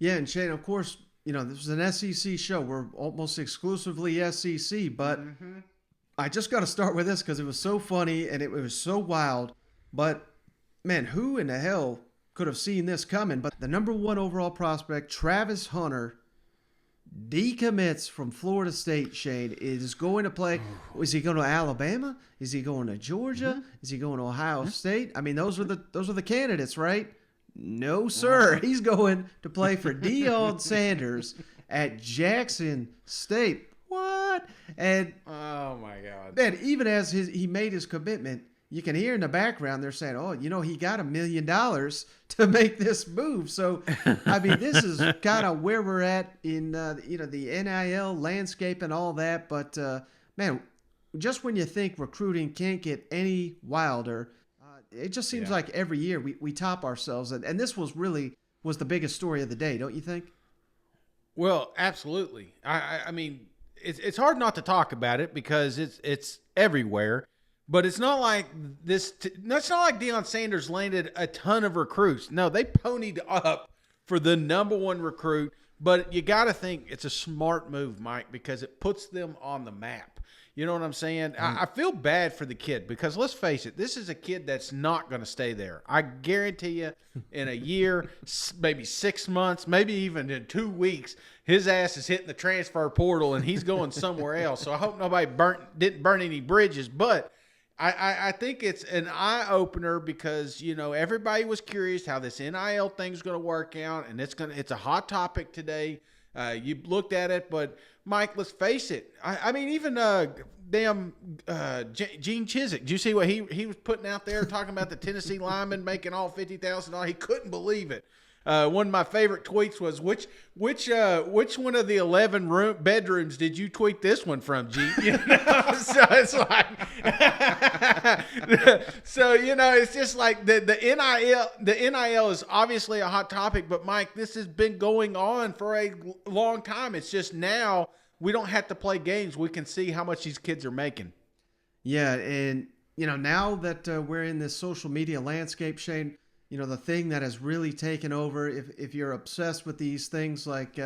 Yeah, and Shane, of course, this is an SEC show. We're almost exclusively SEC, but I just got to start with this because it was so funny and it was so wild. But man, who in the hell could have seen this coming? But the number one overall prospect, Travis Hunter, decommits from Florida State. Shane is going to play. Is he going to Alabama? Is he going to Georgia? Is he going to Ohio State? I mean, those are the candidates, right? No, sir. He's going to play for Deion Sanders at Jackson State. What? And oh my God! Man, even as he made his commitment, you can hear in the background they're saying, "Oh, he got $1 million to make this move." So, I mean, this is kind of where we're at in the NIL landscape and all that. But man, just when you think recruiting can't get any wilder, it just seems like every year we top ourselves, and this was the biggest story of the day, don't you think? Well, absolutely. I mean, it's hard not to talk about it because it's everywhere. But it's not like this. It's not like Deion Sanders landed a ton of recruits. No, they ponied up for the number one recruit. But you got to think it's a smart move, Mike, because it puts them on the map. You know what I'm saying? I feel bad for the kid because let's face it, this is a kid that's not going to stay there. I guarantee you in a year, maybe 6 months, maybe even in 2 weeks, his ass is hitting the transfer portal and he's going somewhere else. So I hope nobody didn't burn any bridges. But I think it's an eye-opener because, everybody was curious how this NIL thing's going to work out, and it's a hot topic today. You looked at it, but Mike, let's face it. I mean, even Gene Chizik. Did you see what he was putting out there talking about the Tennessee lineman making all $50,000? He couldn't believe it. One of my favorite tweets was which one of the 11 bedrooms did you tweet this one from, G? So it's like, so it's just like the NIL is obviously a hot topic, but Mike, this has been going on for a long time. It's just now we don't have to play games; we can see how much these kids are making. Yeah, and now that we're in this social media landscape, Shane. The thing that has really taken over, if you're obsessed with these things like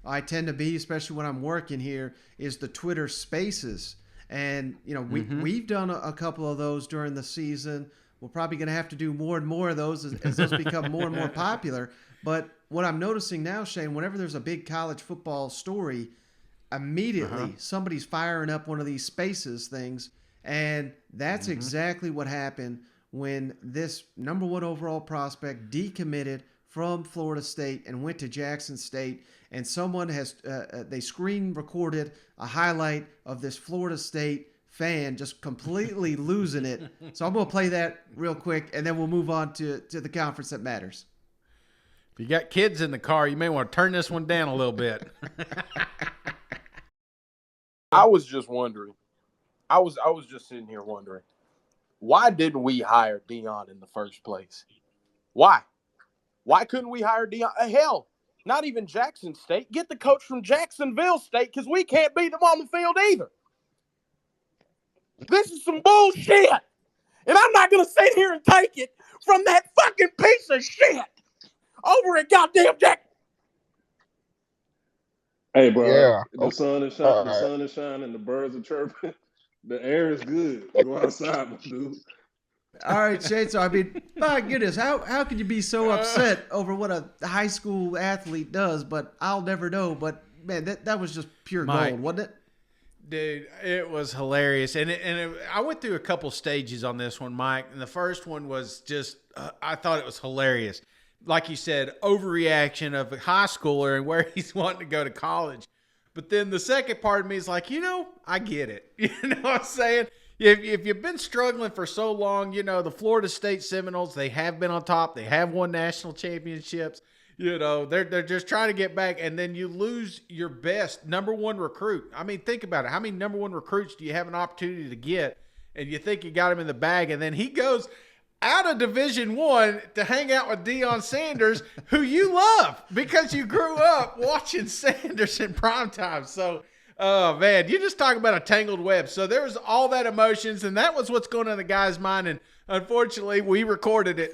I tend to be, especially when I'm working here, is the Twitter Spaces. And, we've done a couple of those during the season. We're probably going to have to do more and more of those as those become more and more popular. But what I'm noticing now, Shane, whenever there's a big college football story, immediately somebody's firing up one of these Spaces things. And that's exactly what happened when this number one overall prospect decommitted from Florida State and went to Jackson State, and someone has they screen recorded a highlight of this Florida State fan just completely losing it. So I'm going to play that real quick, and then we'll move on to the conference that matters. If you got kids in the car, you may want to turn this one down a little bit. I was just wondering. I was just sitting here wondering. Why didn't we hire Deion in the first place? Why? Why couldn't we hire Deion? Hell, not even Jackson State. Get the coach from Jacksonville State because we can't beat them on the field either. This is some bullshit. And I'm not going to sit here and take it from that fucking piece of shit over at goddamn Jack. Hey, bro. Yeah. The sun is shining. The sun is shining. The birds are chirping. The air is good. Go outside, my dude. All right, Shane. So, I mean, my goodness, how can you be so upset over what a high school athlete does? But I'll never know. But, man, that was just pure gold, wasn't it? Dude, it was hilarious. And I went through a couple stages on this one, Mike. And the first one was just, I thought it was hilarious. Like you said, overreaction of a high schooler and where he's wanting to go to college. But then the second part of me is like, I get it. You know what I'm saying? If you've been struggling for so long, the Florida State Seminoles, they have been on top. They have won national championships. They're just trying to get back. And then you lose your best number one recruit. I mean, think about it. How many number one recruits do you have an opportunity to get? And you think you got him in the bag. And then he goes out of Division I to hang out with Deion Sanders, who you love because you grew up watching Sanders in primetime. So, oh, man, you're just talking about a tangled web. So there was all that emotions, and that was what's going on in the guy's mind, and unfortunately, we recorded it.